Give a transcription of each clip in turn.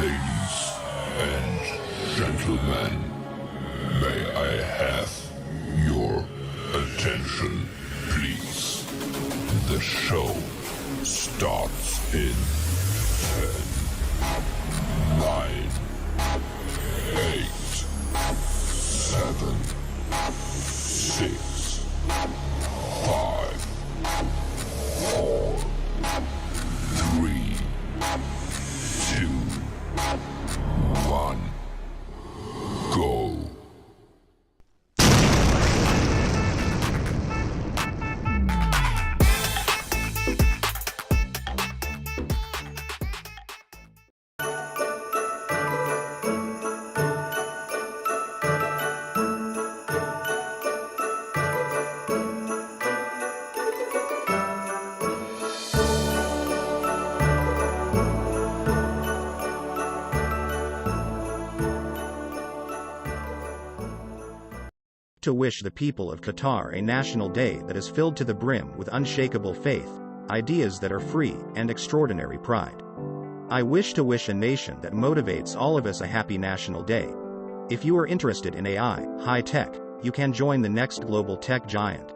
Ladies and gentlemen, may I have your attention, please? The show starts in 10, 9, 8, 7, 6, 5, 4, 3, 2, 1, go. To wish the people of Qatar a national day that is filled to the brim with unshakable faith, ideas that are free, and extraordinary pride. I wish to wish a nation that motivates all of us a happy national day. If you are interested in AI, high tech, you can join the next global tech giant.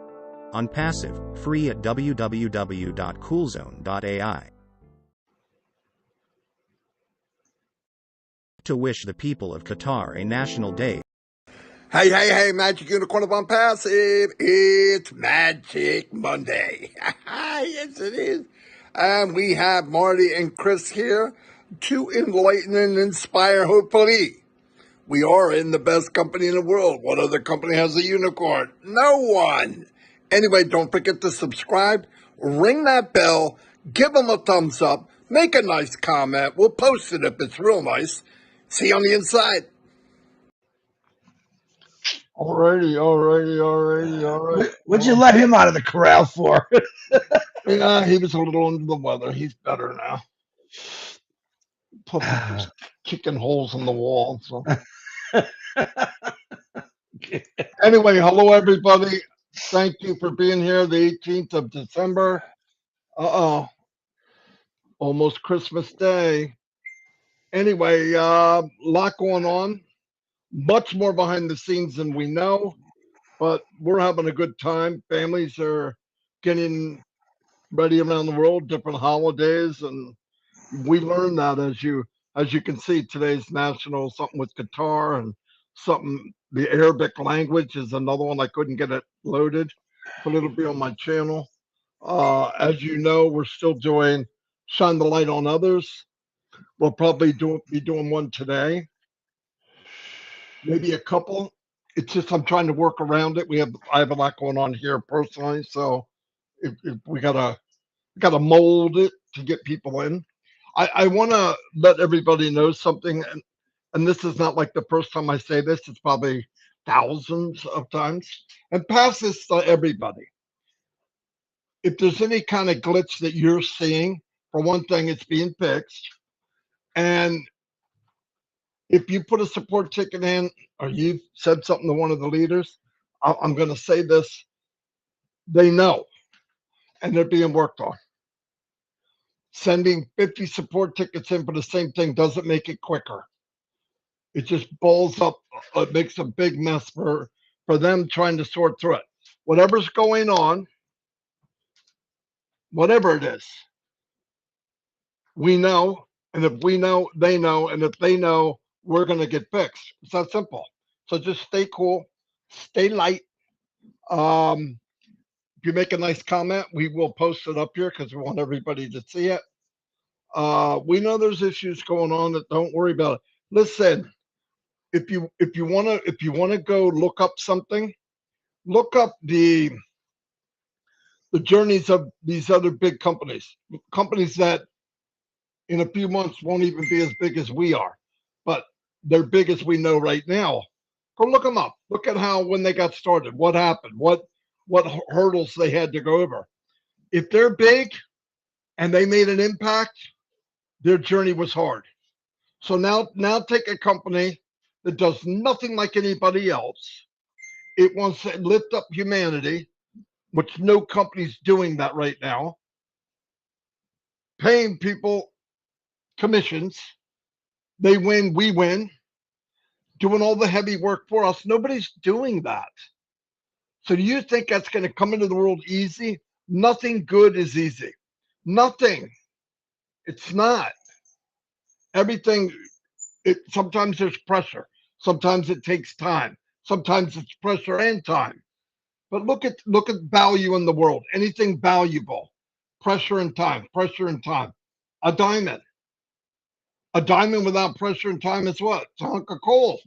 Onpassive, free at www.coolzone.ai. To wish the people of Qatar a national day. Hey, Magic Unicorn of Unpassive. It's Magic Monday. Yes, it is. And we have Marty and Chris here to enlighten and inspire, hopefully. We are in the best company in the world. What other company has a unicorn? No one. Anyway, don't forget to subscribe, ring that bell, give them a thumbs up, make a nice comment. We'll post it if it's real nice. See you on the inside. Alrighty. What'd you let him out of the corral for? Yeah, he was a little under the weather. He's better now. Puppy was kicking holes in the wall. So. Anyway, hello everybody. Thank you for being here. The 18th of December. Almost Christmas Day. Anyway, lot going on. Much more behind the scenes than we know, but we're having a good time. Families are getting ready around the world, different holidays, and we learned that as you can see, today's national something with Qatar and something. The Arabic language is another one. I couldn't get it loaded, but it'll be on my channel. As you know, we're still doing Shine the Light on Others. We'll probably be doing one today, maybe a couple. It's just I'm trying to work around it. I have a lot going on here personally, so if we gotta mold it to get people in. I want to let everybody know something, and this is not like the first time I say this. It's probably thousands of times, and pass this to everybody. If there's any kind of glitch that you're seeing, for one thing, it's being fixed. And if you put a support ticket in, or you've said something to one of the leaders, I'm going to say this, they know, and they're being worked on. Sending 50 support tickets in for the same thing doesn't make it quicker. It just balls up. It makes a big mess for them trying to sort through it. Whatever's going on, whatever it is, we know. And if we know, they know. And if they know, we're going to get fixed. It's that simple. So just stay cool, stay light. If you make a nice comment, we will post it up here because we want everybody to see it. We know there's issues going on that don't worry about it. Listen, if you wanna go look up something, look up the journeys of these other big companies that in a few months won't even be as big as we are, but they're big as we know right now. Go look them up. Look at how when they got started, what happened, what hurdles they had to go over. If they're big and they made an impact, their journey was hard. So now take a company that does nothing like anybody else. It wants to lift up humanity, which no company's doing that right now. Paying people commissions They win, we win, doing all the heavy work for us. Nobody's doing that. So do you think that's going to come into the world easy? Nothing good is easy. Nothing. It's not. Everything, sometimes there's pressure. Sometimes it takes time. Sometimes it's pressure and time. But look at value in the world. Anything valuable, pressure and time, pressure and time. A diamond. A diamond without pressure and time is what? It's a hunk of coal.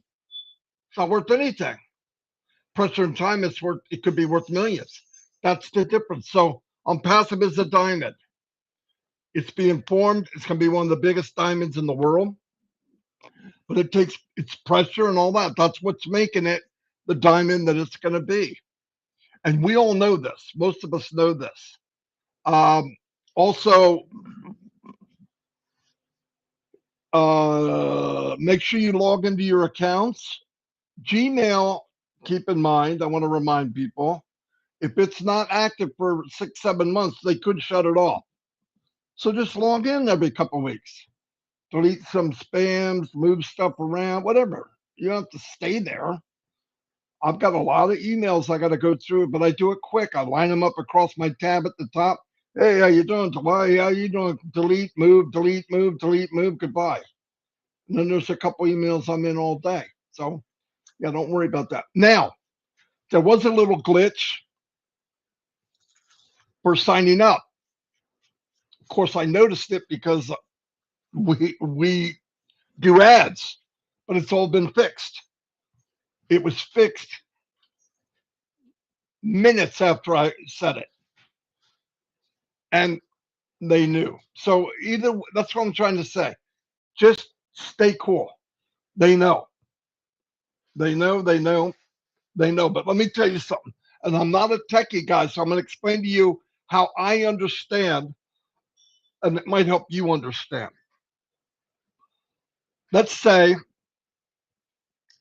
It's not worth anything. Pressure and time is worth, it could be worth millions. That's the difference. So Onpassive is a diamond. It's being formed. It's going to be one of the biggest diamonds in the world. But it takes its pressure and all that. That's what's making it the diamond that it's going to be. And we all know this. Most of us know this. Also, make sure you log into your accounts. Gmail, keep in mind, I want to remind people, if it's not active for 6-7 months, they could shut it off. So just log in every couple of weeks. Delete some spams, move stuff around, whatever. You don't have to stay there. I've got a lot of emails I got to go through, but I do it quick. I line them up across my tab at the top. Hey, how you doing? Why? How you doing? Delete, move, delete, move, delete, move. Goodbye. And then there's a couple emails I'm in all day. So yeah, don't worry about that. Now, there was a little glitch for signing up. Of course, I noticed it because we do ads, but it's all been fixed. It was fixed minutes after I said it, and they knew. So either that's what I'm trying to say. Just stay cool. They know. They know. They know. They know. But let me tell you something. And I'm not a techie guy, so I'm going to explain to you how I understand, and it might help you understand. Let's say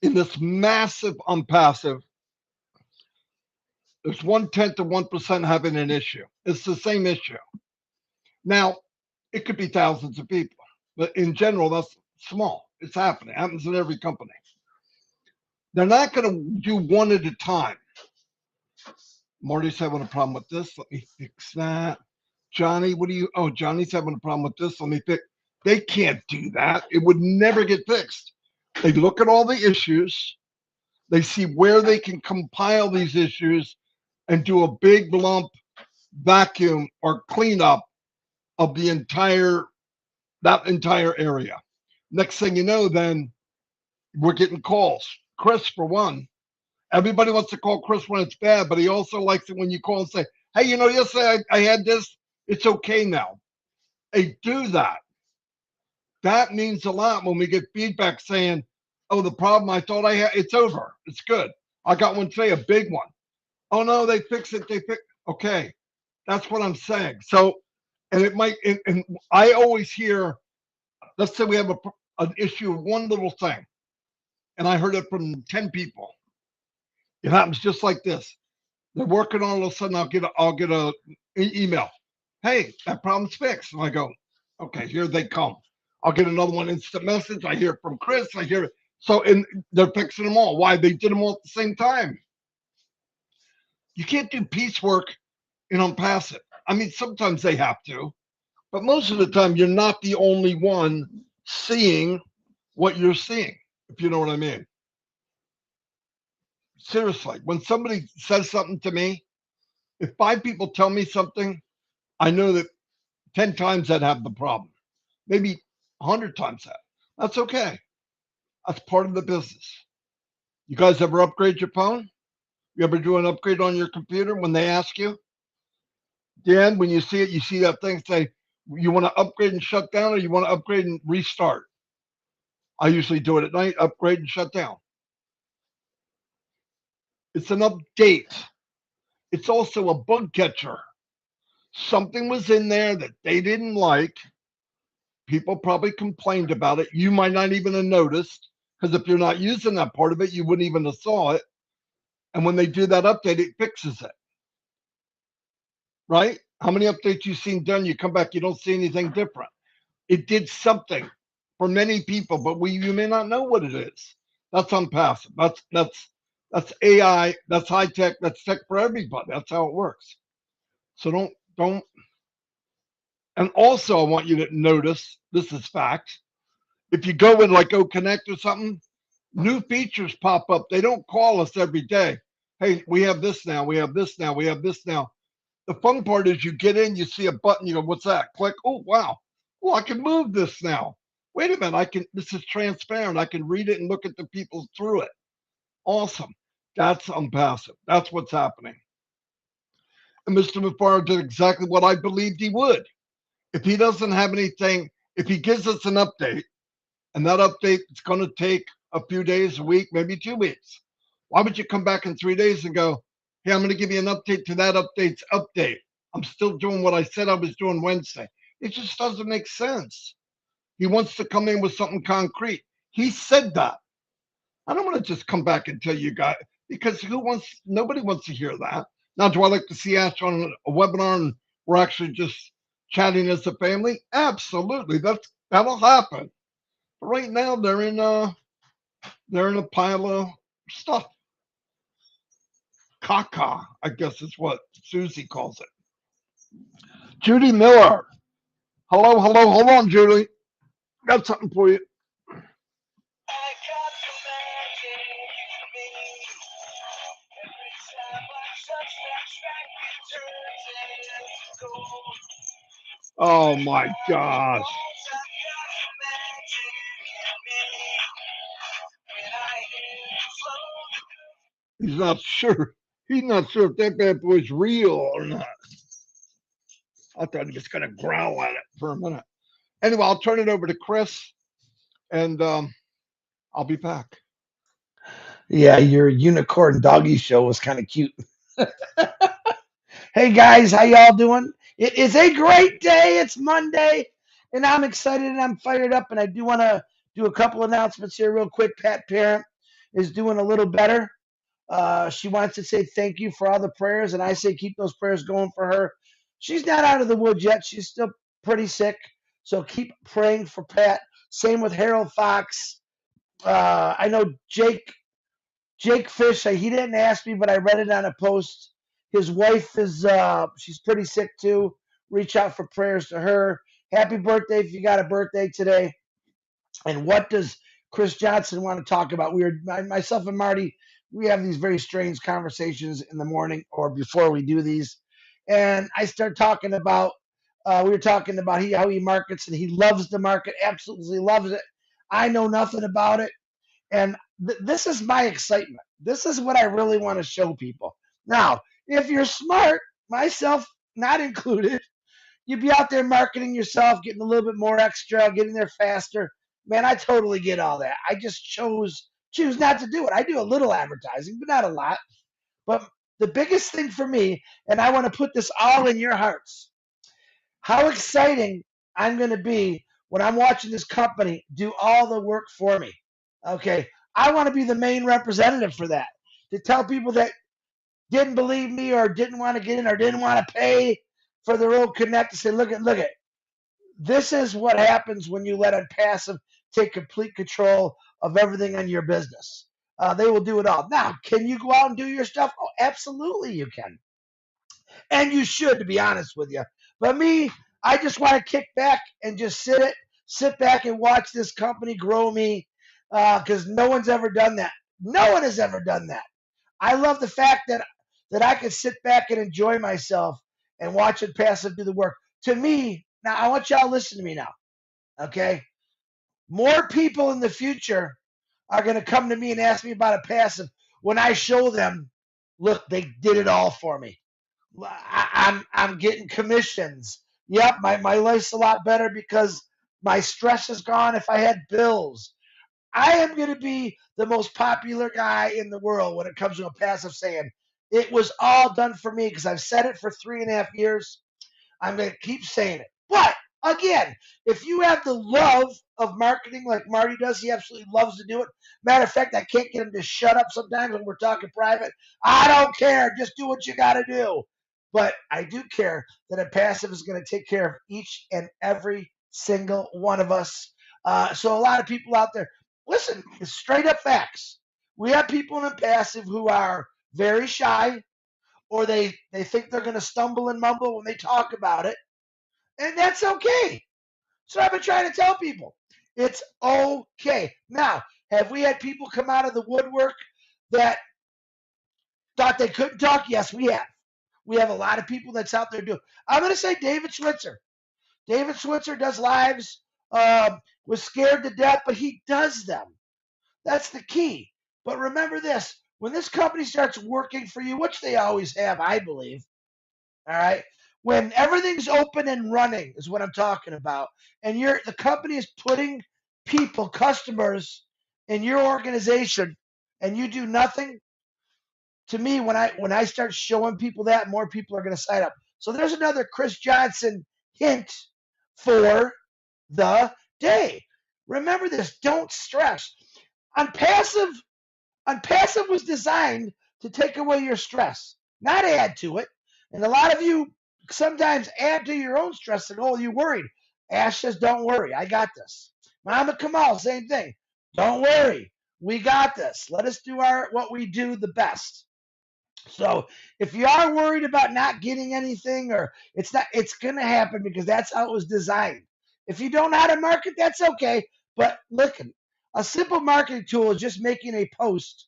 in this massive Onpassive, there's 1/10 of 1% having an issue. It's the same issue. Now, it could be thousands of people, but in general, that's small. It's happening. It happens in every company. They're not going to do one at a time. Marty's having a problem with this. Let me fix that. Johnny, what do you? Oh, Johnny's having a problem with this. Let me fix. They can't do that. It would never get fixed. They look at all the issues. They see where they can compile these issues and do a big lump vacuum or cleanup of that entire area. Next thing you know, then we're getting calls. Chris, for one, everybody wants to call Chris when it's bad, but he also likes it when you call and say, hey, yesterday I had this. It's okay now. Hey, do that. That means a lot when we get feedback saying, oh, the problem I thought I had, it's over. It's good. I got one today, a big one. Oh, no, they fix it. Okay. That's what I'm saying. So, and it might, and I always hear, let's say we have an issue of one little thing, and I heard it from 10 people. It happens just like this. They're working on it, all of a sudden I'll get an email. Hey, that problem's fixed. And I go, okay, here they come. I'll get another one, instant message. I hear it from Chris. I hear it. So, and they're fixing them all. Why? They did them all at the same time. You can't do piecework in Onpassive. I mean, sometimes they have to, but most of the time you're not the only one seeing what you're seeing, if you know what I mean. Seriously, when somebody says something to me, if 5 people tell me something, I know that 10 times I'd have the problem, maybe 100 times that. That's okay. That's part of the business. You guys ever upgrade your phone? You ever do an upgrade on your computer when they ask you? Dan, when you see it, you see that thing say, you want to upgrade and shut down, or you want to upgrade and restart? I usually do it at night, upgrade and shut down. It's an update. It's also a bug catcher. Something was in there that they didn't like. People probably complained about it. You might not even have noticed, because if you're not using that part of it, you wouldn't even have saw it. And when they do that update, it fixes it. Right? How many updates you've seen done? You come back, you don't see anything different. It did something. for many people, but you may not know what it is. That's unpassive. That's AI. That's high tech. That's tech for everybody. That's how it works. So don't. And also, I want you to notice this is fact. If you go in like Go Connect or something, new features pop up. They don't call us every day. Hey, we have this now. We have this now. We have this now. The fun part is you get in, you see a button, you go, what's that? Click. Oh, wow. Oh, I can move this now. Wait a minute. This is transparent. I can read it and look at the people through it. Awesome. That's unpassive. That's what's happening. And Mr. McFarland did exactly what I believed he would. If he doesn't have anything, if he gives us an update, and that update is going to take a few days, a week, maybe 2 weeks, why would you come back in 3 days and go, hey, I'm going to give you an update to that update's update? I'm still doing what I said I was doing Wednesday. It just doesn't make sense. He wants to come in with something concrete. He said that. I don't want to just come back and tell you guys, because nobody wants to hear that. Now, do I like to see Ash on a webinar and we're actually just chatting as a family? Absolutely. That'll happen. But right now they're in a pile of stuff. Caca, I guess is what Susie calls it. Judy Miller. Hello, hello, hold on, Judy. Got something for you. Oh my gosh. He's not sure. He's not sure if that bad boy's real or not. I thought he was going to growl at it for a minute. Anyway, I'll turn it over to Chris, and I'll be back. Yeah, your unicorn doggy show was kind of cute. Hey guys, how y'all doing? It is a great day. It's Monday, and I'm excited and I'm fired up. And I do want to do a couple announcements here, real quick. Pat Parent is doing a little better. She wants to say thank you for all the prayers, and I say keep those prayers going for her. She's not out of the woods yet. She's still pretty sick, so keep praying for Pat. Same with Harold Fox. I know Jake Fish. He didn't ask me, but I read it on a post. His wife is she's pretty sick too. Reach out for prayers to her. Happy birthday if you got a birthday today. And what does Chris Johnson want to talk about? Myself and Marty, we have these very strange conversations in the morning or before we do these. And I start talking about, we were talking about how he markets, and he loves the market, absolutely loves it. I know nothing about it. And this is my excitement. This is what I really want to show people. Now, if you're smart, myself not included, you'd be out there marketing yourself, getting a little bit more extra, getting there faster. Man, I totally get all that. I just choose not to do it. I do a little advertising, but not a lot. But the biggest thing for me, and I want to put this all in your hearts, how exciting I'm going to be when I'm watching this company do all the work for me. Okay, I want to be the main representative for that, to tell people that didn't believe me or didn't want to get in or didn't want to pay for their own connect to say, look at, this is what happens when you let Onpassive take complete control of everything in your business. They will do it all. Now, can you go out and do your stuff? Oh, absolutely you can. And you should, to be honest with you. But me, I just want to kick back and just sit back and watch this company grow me, because no one's ever done that. No one has ever done that. I love the fact that I can sit back and enjoy myself and watch Onpassive do the work. To me, now I want y'all to listen to me now, okay? More people in the future are going to come to me and ask me about Onpassive when I show them, look, they did it all for me. I'm getting commissions. Yep, my life's a lot better because my stress is gone if I had bills. I am going to be the most popular guy in the world when it comes to Onpassive saying, it was all done for me, because I've said it for 3.5 years. I'm going to keep saying it. But again, if you have the love of marketing like Marty does, he absolutely loves to do it. Matter of fact, I can't get him to shut up sometimes when we're talking private. I don't care. Just do what you got to do. But I do care that Onpassive is going to take care of each and every single one of us. So a lot of people out there, listen, it's straight up facts. We have people in Unpassive who are very shy, or they think they're going to stumble and mumble when they talk about it, and that's okay. So I've been trying to tell people it's okay. Now, have we had people come out of the woodwork that thought they couldn't talk? Yes, we have. We have a lot of people that's out there doing. I'm going to say David Switzer. David Switzer does lives. Was scared to death, but he does them. That's the key. But remember this: when this company starts working for you, which they always have, I believe, all right, when everything's open and running is what I'm talking about, and the company is putting people, customers in your organization, and you do nothing. To me, when I start showing people that, more people are going to sign up. So there's another Chris Johnson hint for the day. Remember this: don't stress. Unpassive was designed to take away your stress, not add to it. And a lot of you sometimes add to your own stress and, oh, you worried. Ash says, don't worry, I got this. Mama Kamal, same thing. Don't worry, we got this. Let us do what we do the best. So if you are worried about not getting anything, or it's going to happen because that's how it was designed. If you don't know how to market, that's okay. But look, a simple marketing tool is just making a post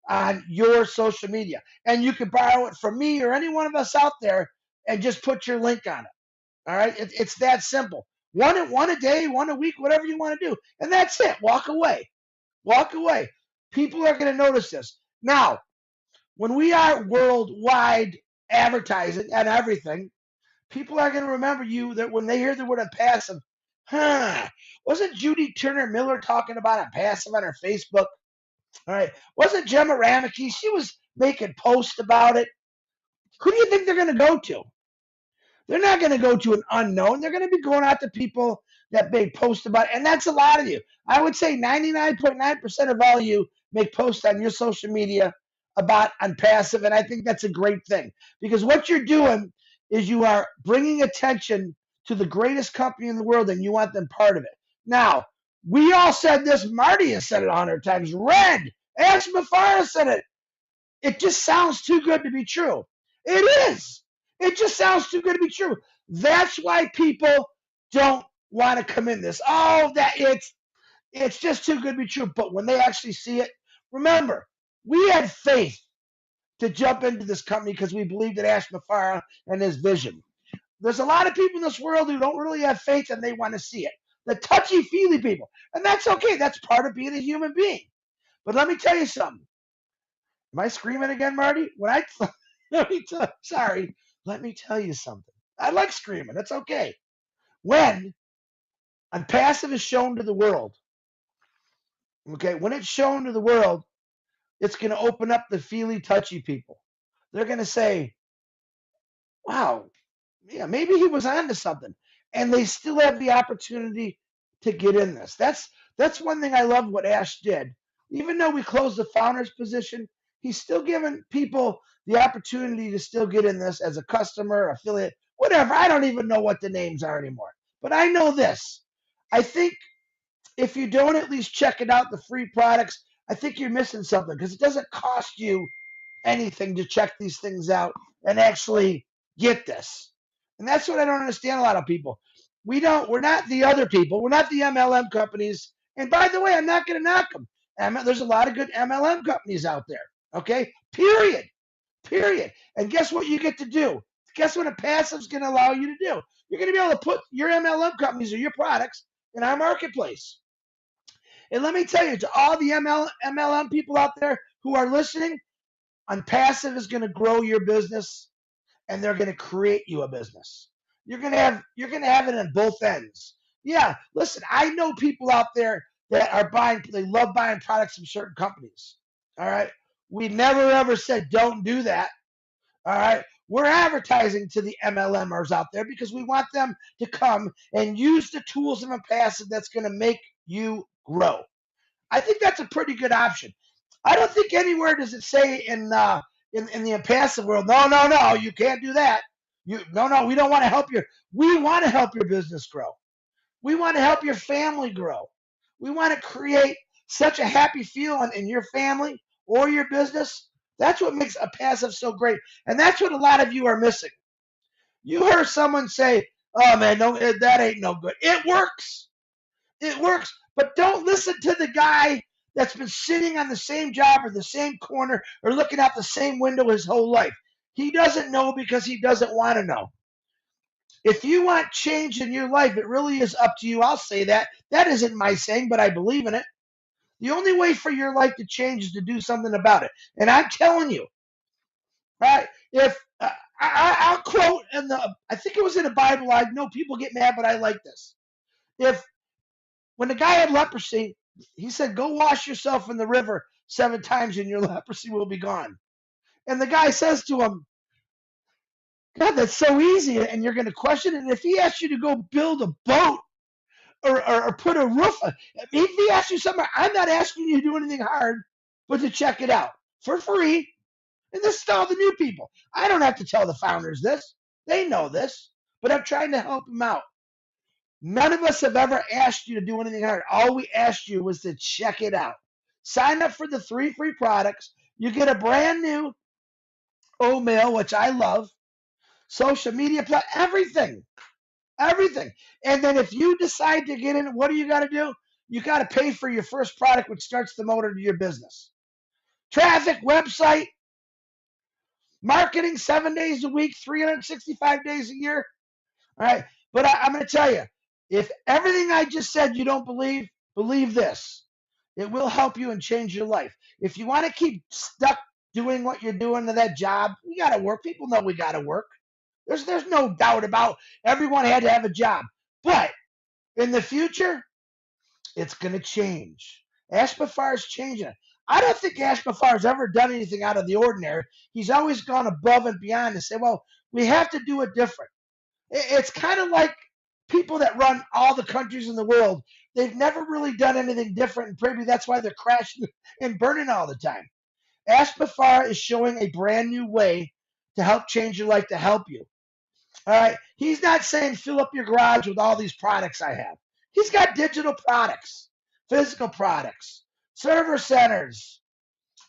on your social media. And you can borrow it from me or any one of us out there and just put your link on it. All right? It's that simple. One a day, one a week, whatever you want to do. And that's it. Walk away. Walk away. People are going to notice this. Now, when we are worldwide advertising and everything, people are going to remember you that when they hear the word Unpassive, wasn't Judy Turner Miller talking about Unpassive on her Facebook? All right. Wasn't Gemma Rameke? She was making posts about it. Who do you think they're going to go to? They're not going to go to an unknown. They're going to be going out to people that make posts about it. And that's a lot of you. I would say 99.9% of all you make posts on your social media about Unpassive. And I think that's a great thing, because what you're doing is you are bringing attention to the greatest company in the world, and you want them part of it. Now, we all said this. Marty has said it 100 times. Red. Ash Mafara said it. It just sounds too good to be true. It is. It just sounds too good to be true. That's why people don't want to come in this. Oh, that it's just too good to be true. But when they actually see it, remember, we had faith to jump into this company because we believed in Ash Mafara and his vision. There's a lot of people in this world who don't really have faith, and they want to see it. The touchy-feely people. And that's okay. That's part of being a human being. But let me tell you something. Am I screaming again, Marty? Let me tell you something. I like screaming. That's okay. When Unpassive is shown to the world, okay, when it's shown to the world, it's going to open up the feely, touchy people. They're going to say, wow, yeah, maybe he was onto something. And they still have the opportunity to get in this. That's one thing I love what Ash did. Even though we closed the founder's position, he's still giving people the opportunity to still get in this as a customer, affiliate, whatever. I don't even know what the names are anymore. But I know this. I think if you don't at least check it out, the free products, I think you're missing something, because it doesn't cost you anything to check these things out and actually get this. And that's what I don't understand a lot of people. We're not the other people. We're not the MLM companies. And by the way, I'm not going to knock them. There's a lot of good MLM companies out there. Okay? Period. And guess what you get to do? Guess what Unpassive's going to allow you to do? You're going to be able to put your MLM companies or your products in our marketplace. And let me tell you, to all the MLM people out there who are listening, Unpassive is going to grow your business, and they're going to create you a business. You're going to have it on both ends. Yeah, listen, I know people out there that are they love buying products from certain companies. All right. We never ever said don't do that. All right. We're advertising to the MLMers out there because we want them to come and use the tools of Unpassive that's going to make you grow. I think that's a pretty good option. I don't think anywhere does it say in the Unpassive world, no, you can't do that. We don't want to help we want to help your business grow. We want to help your family grow. We want to create such a happy feeling in your family or your business. That's what makes a passive so great. And that's what a lot of you are missing. You heard someone say, oh man, no, that ain't no good. It works. It works. But don't listen to the guy that's been sitting on the same job or the same corner or looking out the same window his whole life. He doesn't know because he doesn't want to know. If you want change in your life, it really is up to you. I'll say that. That isn't my saying, but I believe in it. The only way for your life to change is to do something about it. And I'm telling you, right? If I'll quote I think it was in the Bible. I know people get mad, but I like this. If when the guy had leprosy, he said, "Go wash yourself in the river 7 times, and your leprosy will be gone." And the guy says to him, "God, that's so easy, and you're going to question it." And if he asks you to go build a boat or put a roof, if he asks you something, I'm not asking you to do anything hard, but to check it out for free. And this is all the new people. I don't have to tell the founders this. They know this, but I'm trying to help them out. None of us have ever asked you to do anything hard. All we asked you was to check it out. Sign up for the 3 free products. You get a brand new email, which I love, social media, everything. Everything. And then if you decide to get in, what do you got to do? You got to pay for your first product, which starts the motor to your business. Traffic, website, marketing 7 days a week, 365 days a year. All right. But I'm going to tell you, if everything I just said you don't believe this. It will help you and change your life. If you want to keep stuck doing what you're doing to that job, we got to work. People know we got to work. There's no doubt about everyone had to have a job. But in the future, it's going to change. Ashbafar is changing it. I don't think Ashbafar has ever done anything out of the ordinary. He's always gone above and beyond to say, well, we have to do it different. It's kind of like people that run all the countries in the world. They've never really done anything different, and maybe that's why they're crashing and burning all the time. Ashbafar is showing a brand new way to help change your life, to help you. All right. He's not saying fill up your garage with all these products I have. He's got digital products, physical products, server centers,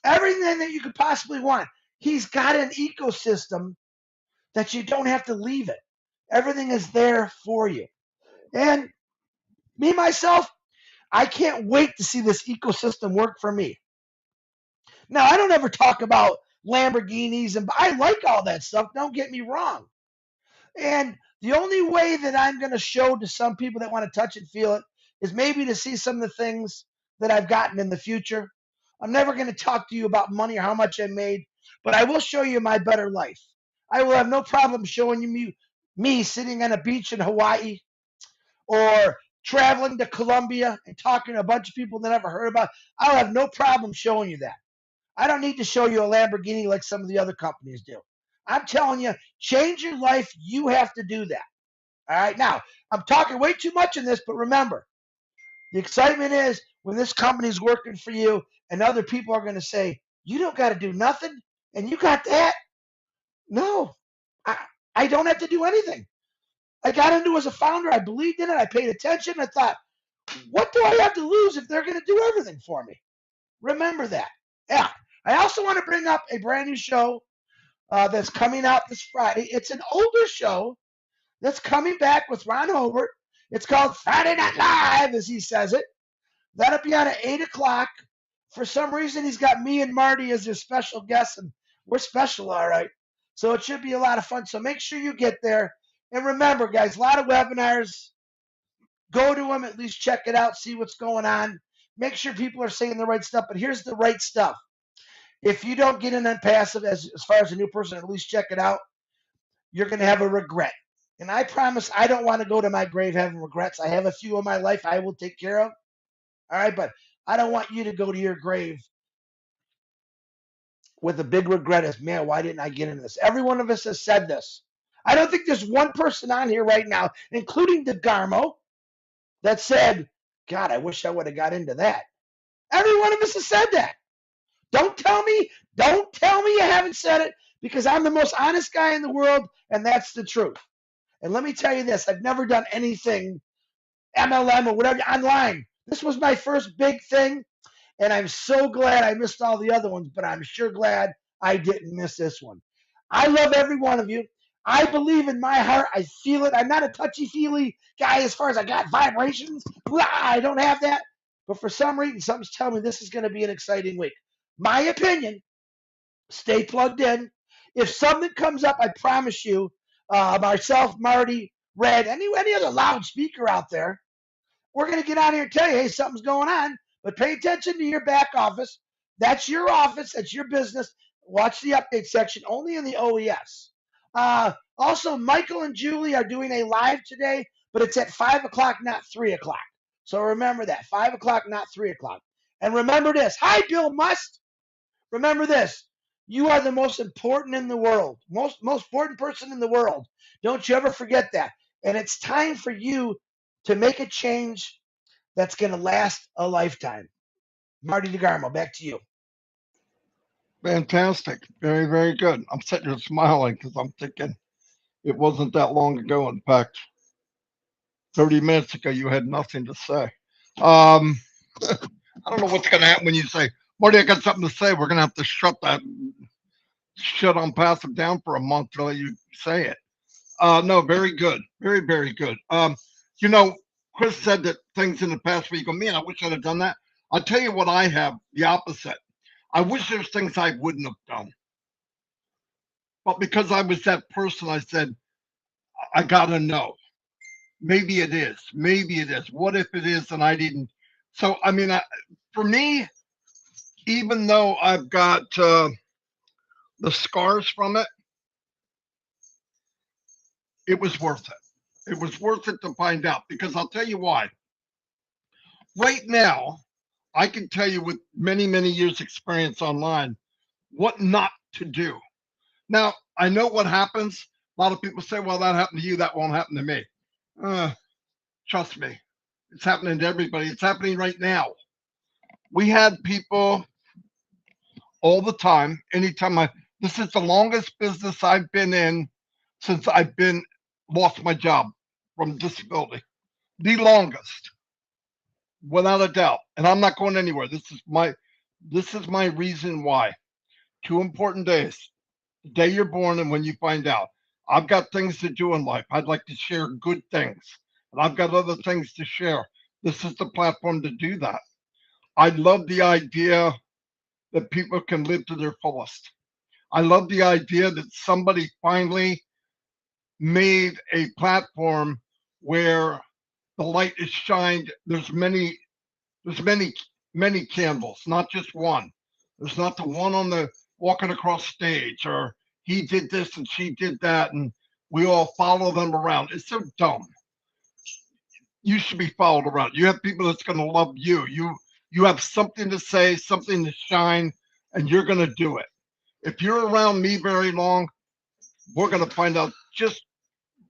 everything that you could possibly want. He's got an ecosystem that you don't have to leave it. Everything is there for you. And me, myself, I can't wait to see this ecosystem work for me. Now, I don't ever talk about Lamborghinis, and I like all that stuff. Don't get me wrong. And the only way that I'm going to show to some people that want to touch and feel it is maybe to see some of the things that I've gotten in the future. I'm never going to talk to you about money or how much I made, but I will show you my better life. I will have no problem showing you me sitting on a beach in Hawaii or traveling to Colombia and talking to a bunch of people that never heard about. I'll have no problem showing you that. I don't need to show you a Lamborghini like some of the other companies do. I'm telling you, change your life, you have to do that. All right. Now, I'm talking way too much in this, but remember, the excitement is when this company's working for you and other people are going to say, you don't got to do nothing and you got that. No, I don't have to do anything. I got into it as a founder. I believed in it. I paid attention. I thought, what do I have to lose if they're going to do everything for me? Remember that. Yeah. I also want to bring up a brand new show that's coming out this Friday. It's an older show that's coming back with Ron Hobart. It's called Friday Night Live, as he says it. That'll be on at 8 o'clock. For some reason, he's got me and Marty as his special guests, and we're special, all right. So it should be a lot of fun. So make sure you get there. And remember, guys, a lot of webinars. Go to them, at least check it out, see what's going on. Make sure people are saying the right stuff. But here's the right stuff. If you don't get in Onpassive, as far as a new person, at least check it out, you're going to have a regret. And I promise I don't want to go to my grave having regrets. I have a few in my life I will take care of. All right, but I don't want you to go to your grave with a big regret as, man, why didn't I get into this? Every one of us has said this. I don't think there's one person on here right now, including Degarmo, that said, God, I wish I would have got into that. Every one of us has said that. Don't tell me you haven't said it, because I'm the most honest guy in the world, and that's the truth. And let me tell you this, I've never done anything MLM or whatever online. This was my first big thing, and I'm so glad I missed all the other ones, but I'm sure glad I didn't miss this one. I love every one of you. I believe in my heart. I feel it. I'm not a touchy-feely guy as far as I got vibrations. Blah, I don't have that. But for some reason, something's telling me this is going to be an exciting week. My opinion, stay plugged in. If something comes up, I promise you, myself, Marty, Red, any other loudspeaker out there, we're going to get out here and tell you, hey, something's going on. But pay attention to your back office. That's your office. That's your business. Watch the update section only in the OES. Also, Michael and Julie are doing a live today, but it's at 5 o'clock, not 3 o'clock. So remember that, 5 o'clock, not 3 o'clock. And remember this. Hi, Bill Must. Remember this. You are the most important in the world, most important person in the world. Don't you ever forget that. And it's time for you to make a change that's going to last a lifetime. Marty Degarmo, back to you. Fantastic. Very, very good. I'm sitting here smiling because I'm thinking it wasn't that long ago. In fact, 30 minutes ago, you had nothing to say. I don't know what's going to happen when you say, Marty, I got something to say. We're going to have to shut that shit Onpassive down for a month to let you say it. No, very good. Very, very good. You know, Chris said that things in the past week, man, I wish I'd have done that. I'll tell you what I have, the opposite. I wish there's things I wouldn't have done. But because I was that person, I said, I got to know. Maybe it is. Maybe it is. What if it is and I didn't? So, I mean, for me, even though I've got the scars from it, it was worth it. It was worth it to find out because I'll tell you why. Right now, I can tell you with many, many years experience online, what not to do. Now, I know what happens. A lot of people say, well, that happened to you. That won't happen to me. Trust me. It's happening to everybody. It's happening right now. We had people all the time. Anytime this is the longest business I've been in since I've lost my job from disability. The longest, without a doubt. And I'm not going anywhere. This is my reason why. 2 important days. The day you're born and when you find out. I've got things to do in life. I'd like to share good things. And I've got other things to share. This is the platform to do that. I love the idea that people can live to their fullest. I love the idea that somebody finally made a platform where the light is shined. There's many candles, not just one. There's not the one on the walking across stage or he did this and she did that and we all follow them around. It's so dumb. You should be followed around. You have people that's going to love you. You have something to say, something to shine, and you're going to do it. If you're around me very long, we're going to find out just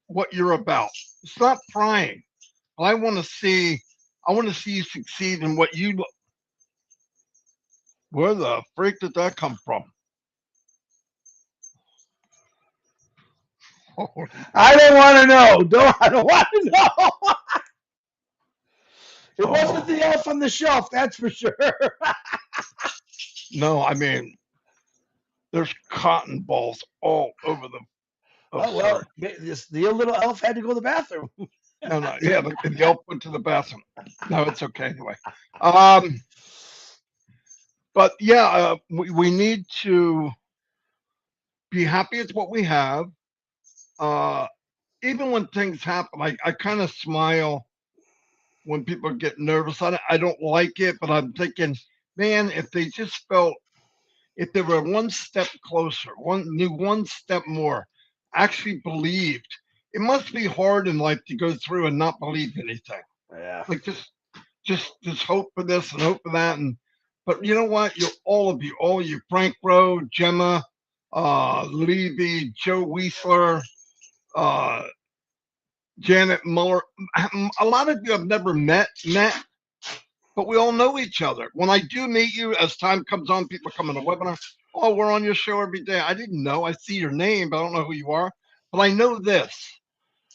what you're about. It's not prying. I want to see you succeed in what you. Where the freak did that come from? I don't want to know. I don't want to know. It wasn't the elf on the shelf, that's for sure. No, I mean, there's cotton balls all over them. Oh, well, the little elf had to go to the bathroom. No, yeah, the elf went to the bathroom. No, it's okay anyway. But yeah, we need to be happy with what we have. Even when things happen, I kind of smile when people get nervous. I don't like it, but I'm thinking, man, if they just felt, if they were one step closer, knew one step more, actually believed. It must be hard in life to go through and not believe anything. Yeah. Like just hope for this and hope for that. But you know what? All of you, Frank Rowe, Gemma, Levy, Joe Weisler, Janet Muller. A lot of you I've never met, but we all know each other. When I do meet you, as time comes on, people come on the webinar. Oh, we're on your show every day. I didn't know. I see your name, but I don't know who you are. But I know this.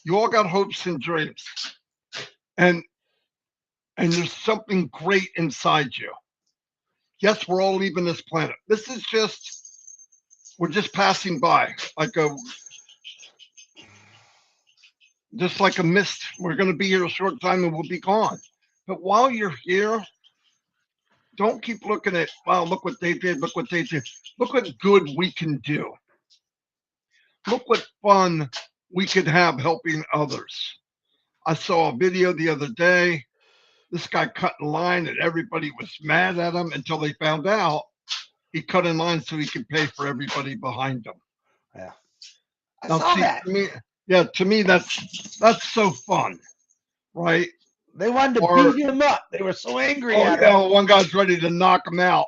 You all got hopes and dreams. And and there's something great inside you. Yes, we're all leaving this planet. This is we're just passing by, just like a mist. We're going to be here a short time and we'll be gone. But while you're here, don't keep looking at, wow, look what they did, look what they did. Look what good we can do. Look what fun we could have helping others. I saw a video the other day. This guy cut in line and everybody was mad at him until they found out he cut in line so he could pay for everybody behind him. Yeah. I Now, saw see, that. to me, that's so fun, right? They wanted to Or, beat him up. They were so angry oh at yeah, him. one guy's ready to knock him out.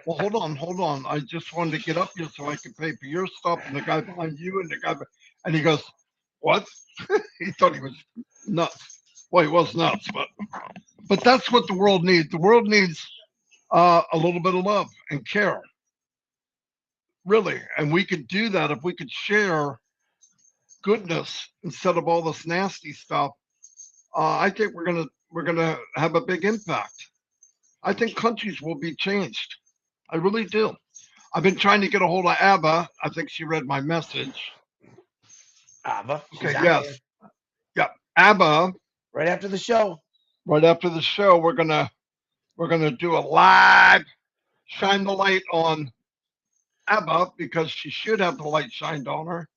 Well, hold on. I just wanted to get up here so I could pay for your stuff and the guy behind you and the guy, and he goes, what? He thought he was nuts. Well, he was nuts, but that's what the world needs. The world needs a little bit of love and care, really. And we could do that if we could share goodness instead of all this nasty stuff. I think we're gonna have a big impact. I think countries will be changed. I really do. I've been trying to get a hold of Abba. I think she read my message. Ava, she's Okay, on yes. here. Yeah. Abba, Right after the show. right after the show, we're gonna do a live shine the light on Abba because she should have the light shined on her.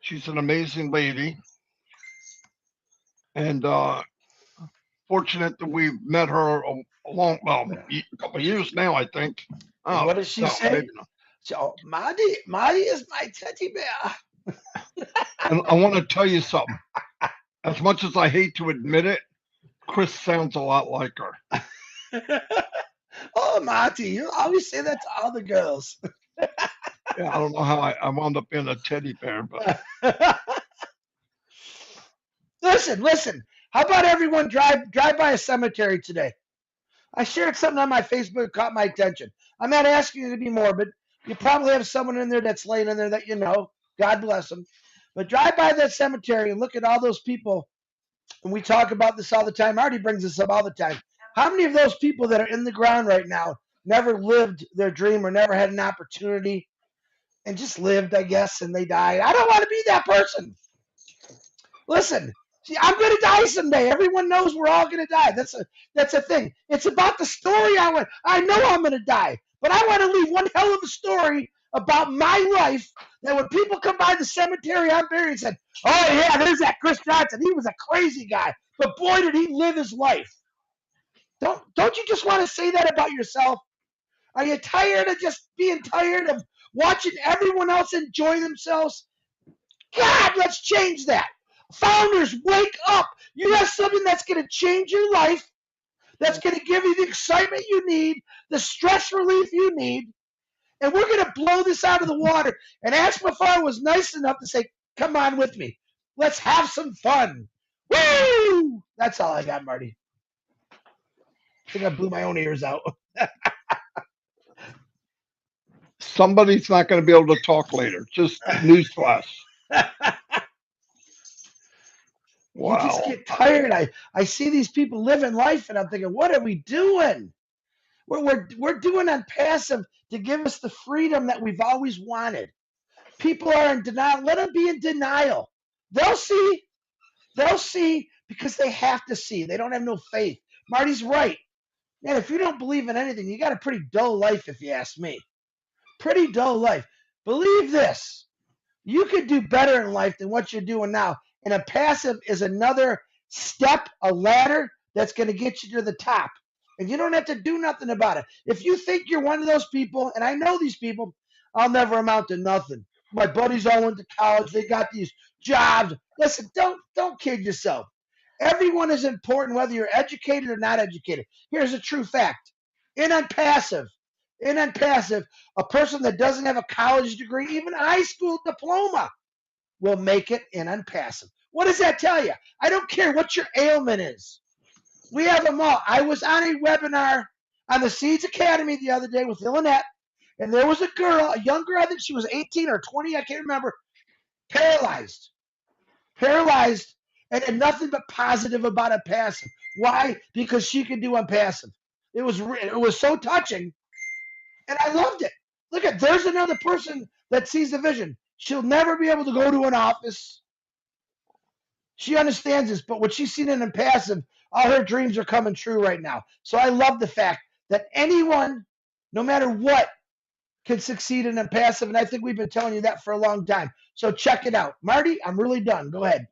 She's an amazing lady. And fortunate that we've met her a couple of years now, I think. And Oh, what does she no, say? maybe not. So, Marty is my teddy bear. And I want to tell you something. As much as I hate to admit it, Chris sounds a lot like her. Oh, Marty, you always say that to all the girls. Yeah, I don't know how I wound up being a teddy bear, but Listen. How about everyone drive by a cemetery today? I shared something on my Facebook, caught my attention. I'm not asking you to be morbid. You probably have someone in there that's laying in there that you know. God bless them. But drive by that cemetery and look at all those people. And we talk about this all the time. Marty brings this up all the time. How many of those people that are in the ground right now never lived their dream or never had an opportunity and just lived, I guess, and they died? I don't want to be that person. Listen, see, I'm going to die someday. Everyone knows we're all going to die. That's a thing. It's about the story I want. I know I'm going to die, but I want to leave one hell of a story about my life that when people come by the cemetery I'm buried and said, oh, yeah, there's that Chris Johnson. He was a crazy guy, but boy, did he live his life. Don't you just want to say that about yourself? Are you tired of just being tired of watching everyone else enjoy themselves? God, let's change that. Founders, wake up. You have something that's going to change your life, that's going to give you the excitement you need, the stress relief you need, and we're going to blow this out of the water. And Ashmafar was nice enough to say, come on with me. Let's have some fun. Woo! That's all I got, Marty. I think I blew my own ears out. somebody's not going to be able to talk later. Just newsflash. You just Wow. get tired. I see these people living life, and I'm thinking, what are we doing? We're doing Unpassive to give us the freedom that we've always wanted. People are in denial. Let them be in denial. They'll see. They'll see because they have to see. They don't have no faith. Marty's right. Man, if you don't believe in anything, you got a pretty dull life, if you ask me. Pretty dull life. Believe this. You could do better in life than what you're doing now. And Unpassive is another step, a ladder that's going to get you to the top. And you don't have to do nothing about it. If you think you're one of those people, and I know these people, I'll never amount to nothing. My buddies all went to college. They got these jobs. Listen, don't kid yourself. Everyone is important, whether you're educated or not educated. Here's a true fact. In Unpassive, a person that doesn't have a college degree, even a high school diploma, will make it in Unpassive. What does that tell you? I don't care what your ailment is. We have them all. I was on a webinar on the Seeds Academy the other day with Lynette, and there was a girl, a young girl, I think she was 18 or 20, I can't remember, paralyzed, and nothing but positive about Unpassive. Why? Because she could do Onpassive. It was so touching, and I loved it. Look at, there's another person that sees the vision. She'll never be able to go to an office. She understands this, but what she's seen in Onpassive, all her dreams are coming true right now. So I love the fact that anyone, no matter what, can succeed in Onpassive, and I think we've been telling you that for a long time. So check it out. Marty, I'm really done. Go ahead.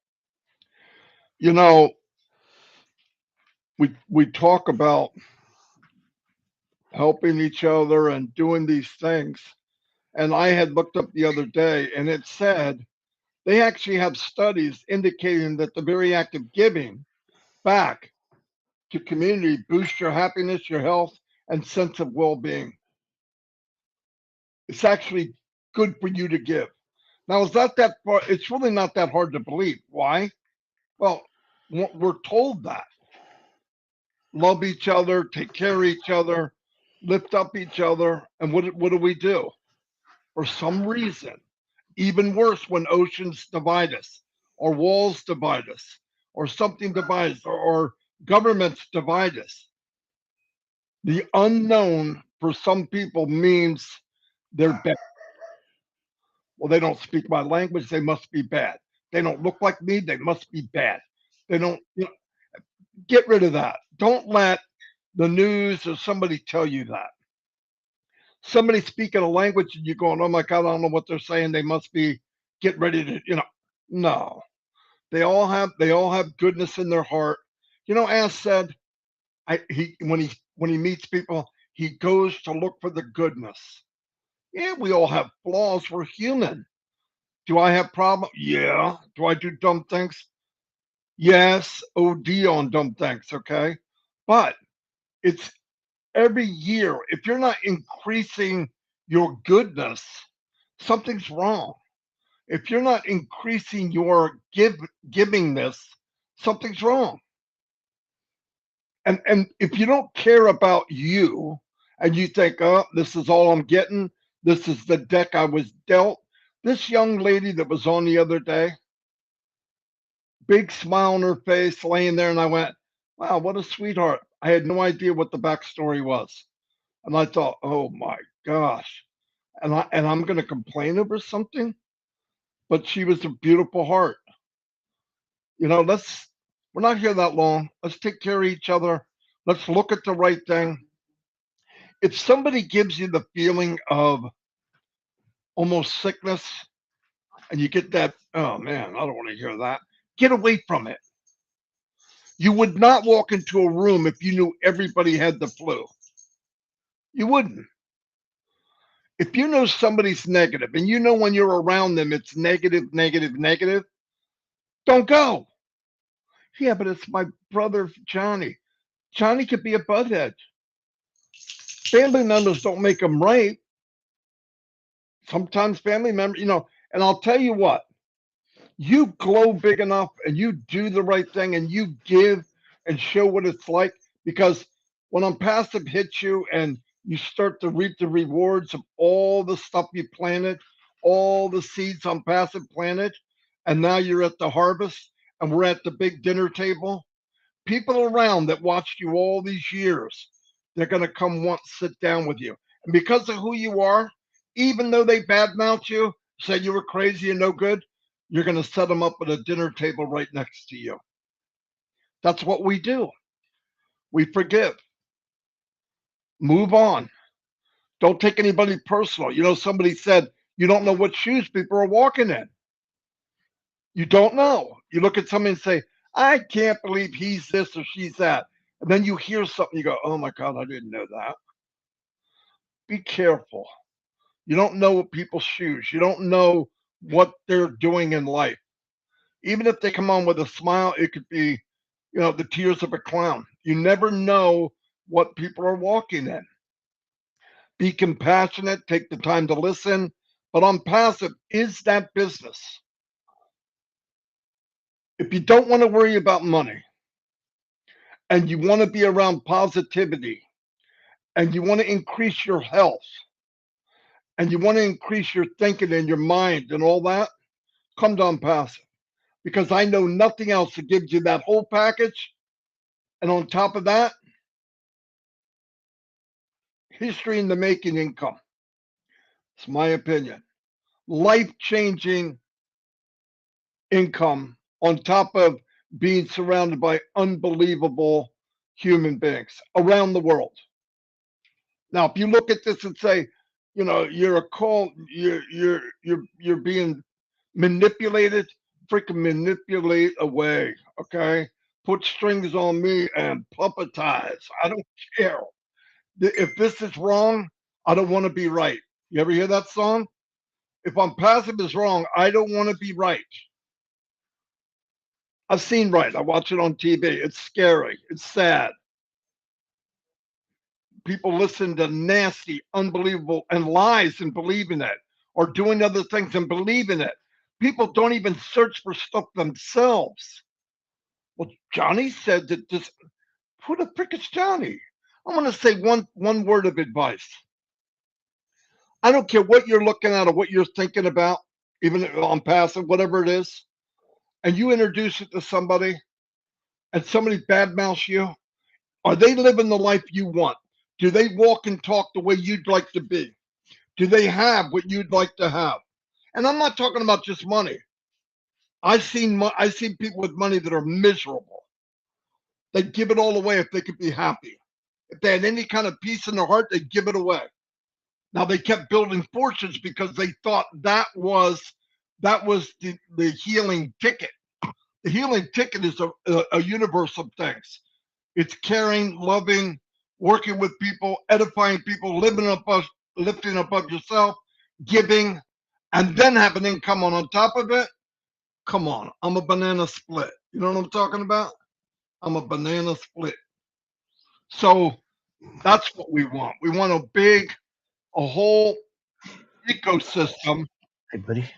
You know, we talk about helping each other and doing these things. And I had looked up the other day and it said they actually have studies indicating that the very act of giving back to community boosts your happiness, your health, and sense of well-being. It's actually good for you to give. Now, is that far? It's really not that hard to believe. Why? Well, we're told that. Love each other, take care of each other, lift up each other. And what do we do? For some reason, even worse when oceans divide us, or walls divide us, or something divides us, or governments divide us. The unknown for some people means they're bad. Well, they don't speak my language, they must be bad. They don't look like me, they must be bad. They don't, get rid of that. Don't let the news or somebody tell you that. Somebody speaking a language and you're going, oh my God, I don't know what they're saying. They must be get ready to, no. They all have goodness in their heart. As said, he when he meets people, he goes to look for the goodness. Yeah, we all have flaws. We're human. Do I have problems? Yeah. Do I do dumb things? Yes. OD on dumb things. Okay. But it's every year. If you're not increasing your goodness, something's wrong. If you're not increasing your givingness, something's wrong. And if you don't care about you and you think, oh, this is all I'm getting, this is the deck I was dealt. This young lady that was on the other day, big smile on her face, laying there, and I went, wow, what a sweetheart. I had no idea what the backstory was. And I thought, oh my gosh. And I'm gonna complain over something, but she was a beautiful heart. We're not here that long. Let's take care of each other. Let's look at the right thing. If somebody gives you the feeling of almost sickness and you get that, oh man, I don't want to hear that, get away from it. You would not walk into a room if you knew everybody had the flu. You wouldn't. If you know somebody's negative and you know when you're around them, it's negative, negative, negative, don't go. Yeah, but it's my brother, Johnny. Johnny could be a butthead. Family members don't make them right. Sometimes family members, and I'll tell you what, you glow big enough and you do the right thing and you give and show what it's like, because when Onpassive hits you and you start to reap the rewards of all the stuff you planted, all the seeds Onpassive planted, and now you're at the harvest and we're at the big dinner table, people around that watched you all these years, they're going to come want to sit down with you. And because of who you are, even though they badmouth you, say you were crazy and no good, you're going to set them up at a dinner table right next to you. That's what we do. We forgive. Move on. Don't take anybody personal. Somebody said, you don't know what shoes people are walking in. You don't know. You look at somebody and say, I can't believe he's this or she's that. And then you hear something, you go, oh my God, I didn't know that. Be careful. You don't know people's shoes. You don't know what they're doing in life. Even if they come on with a smile, it could be, the tears of a clown. You never know what people are walking in. Be compassionate, take the time to listen. But Onpassive is that business. If you don't want to worry about money and you want to be around positivity and you want to increase your health and you want to increase your thinking and your mind and all that, come to Onpassive, because I know nothing else that gives you that whole package And on top of that, history in the making income. It's my opinion. Life-changing income on top of being surrounded by unbelievable human beings around the world. Now, if you look at this and say, you're a call, you're being manipulated, freaking manipulate away. Okay, put strings on me and puppetize. I don't care. If this is wrong, I don't want to be right. You ever hear that song? If Onpassive is wrong, I don't want to be right. I've seen right. I watch it on TV. It's scary. It's sad. People listen to nasty, unbelievable, and lies and believe in it, or doing other things and believe in it. People don't even search for stuff themselves. Well, Johnny said that this. Who the frick is Johnny? I'm going to say one word of advice. I don't care what you're looking at or what you're thinking about, even Onpassive, whatever it is, and you introduce it to somebody, and somebody badmouths you. Are they living the life you want? Do they walk and talk the way you'd like to be? Do they have what you'd like to have? And I'm not talking about just money. I've seen people with money that are miserable. They'd give it all away if they could be happy. If they had any kind of peace in their heart, they'd give it away. Now they kept building fortunes because they thought that was the healing ticket. The healing ticket is a universe of things. It's caring, loving, working with people, edifying people, lifting above yourself, giving, and then have an income on top of it. Come on, I'm a banana split. You know what I'm talking about? I'm a banana split. So that's what we want. We want a whole ecosystem. Hey, buddy.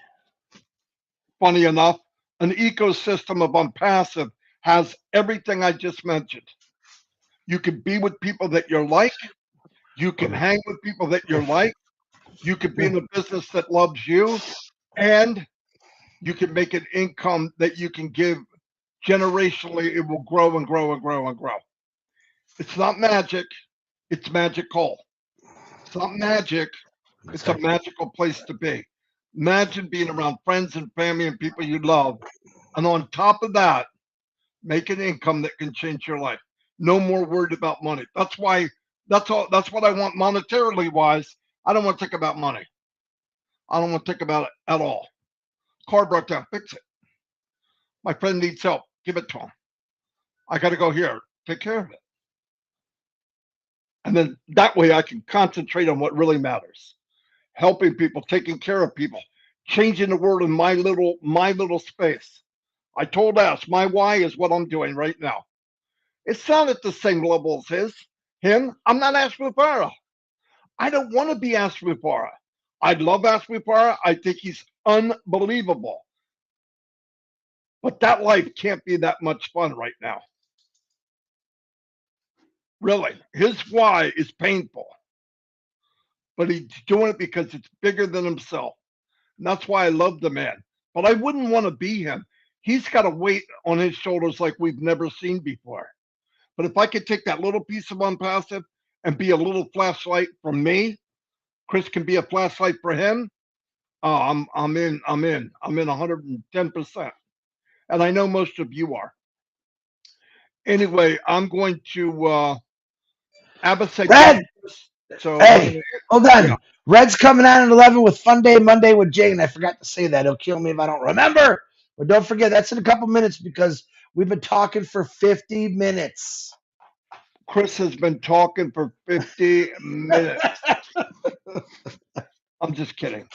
Funny enough, an ecosystem of Onpassive has everything I just mentioned. You can be with people that you're like. You can hang with people that you're like. You can be in a business that loves you. And you can make an income that you can give generationally. It will grow and grow and grow and grow. It's not magic. It's magical. It's not magic. It's a magical place to be. Imagine being around friends and family and people you love. And on top of that, make an income that can change your life. No more worried about money. That's what I want monetarily wise. I don't want to think about money. I don't want to think about it at all. Car broke down, fix it. My friend needs help, give it to him. I got to go here, take care of it. And then that way I can concentrate on what really matters. Helping people, taking care of people, changing the world in my little space. I told Ash, my why is what I'm doing right now. It's not at the same level as him. I'm not Ash Mufara. I don't want to be Ash Mufara. I love Ash Mufara. I think he's unbelievable. But that life can't be that much fun right now. Really, his why is painful. But he's doing it because it's bigger than himself. And that's why I love the man. But I wouldn't want to be him. He's got a weight on his shoulders like we've never seen before. But if I could take that little piece of Onpassive and be a little flashlight for me, Chris can be a flashlight for him. I'm in 110%. And I know most of you are. Anyway, I'm going to say Red! So Hey, hold on. Yeah. Red's coming out at 11 with Fun Day Monday with Jay, and I forgot to say that. He'll kill me if I don't remember. But don't forget, that's in a couple minutes because we've been talking for 50 minutes. Chris has been talking for 50 minutes. I'm just kidding.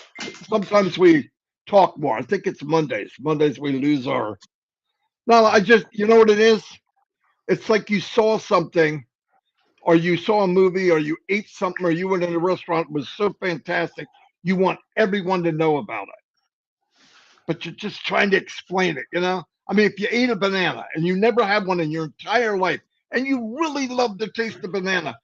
Sometimes we talk more. I think it's Mondays. Mondays we lose our. No, you know what it is? It's like you saw something, or you saw a movie, or you ate something, or you went in a restaurant. It was so fantastic. You want everyone to know about it. But you're just trying to explain it, you know? I mean, if you ate a banana and you never had one in your entire life, and you really love the taste of banana,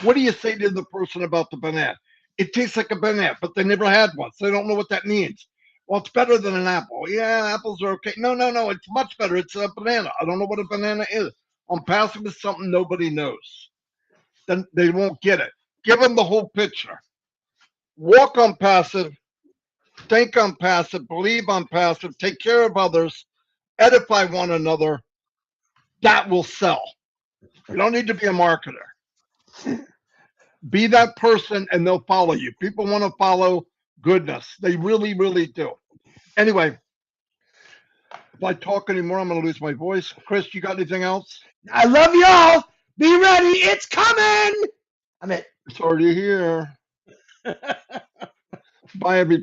what do you say to the person about the banana? It tastes like a banana, but they never had one, so they don't know what that means. Well, it's better than an apple. Yeah, apples are okay. No, it's much better. It's a banana. I don't know what a banana is. Unpassive is something nobody knows. Then they won't get it. Give them the whole picture. Walk unpassive, think unpassive, believe unpassive, take care of others, edify one another. That will sell. You don't need to be a marketer. Be that person and they'll follow you. People want to follow goodness. They really, really do. Anyway, if I talk anymore, I'm going to lose my voice. Chris, you got anything else? I love y'all. Be ready. It's coming. I'm it. It's already here. Bye, everybody.